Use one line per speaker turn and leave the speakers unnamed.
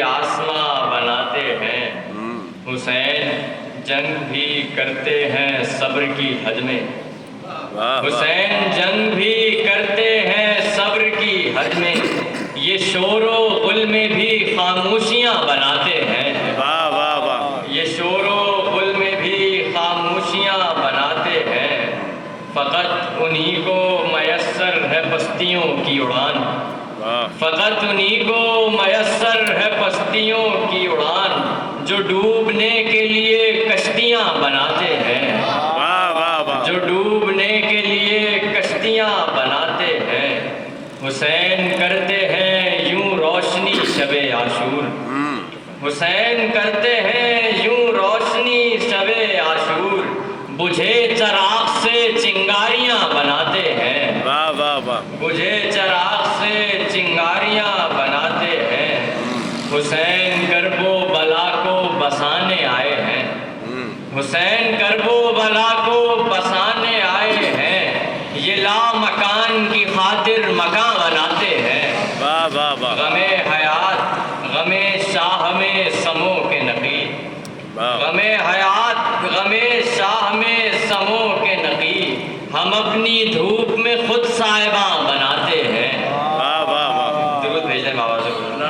آسماں بناتے ہیں، حسین جنگ بھی کرتے ہیں صبر کی حد میں، حسین جنگ بھی کرتے ہیں صبر کی حد میں، یہ شور و غل میں بھی خاموشیاں بناتے ہیں، یہ شور و غل میں بھی خاموشیاں بناتے ہیں، فقط انہی کو میسر ہے پستیوں کی اڑان، فقط انہی کو میسر ہے پستیوں کی اڑان، جو ڈوبنے کے لیے کشتیاں بناتے ہیں، جو ڈوبنے کے لیے کشتیاں بناتے ہیں، حسین کرتے ہیں یوں روشنی شب عاشور، حسین کرتے ہیں یوں روشنی شب عاشور، بجھے چراغ سے چنگاریاں بناتے ہیں، بجھے چراغ سے چنگاریاں بناتے ہیں، حسین کرب و بلا کو بسانے آئے ہیں، حسین کرب و بلا کو بسانے آئے ہیں، یہ لامکان کی خاطر مکان بناتے ہیں، غم حیات غم شاہ میں سمو کے نقی، غم حیات غم شاہ میں سمو کے نقی، ہم اپنی دھوپ میں خود صاحباں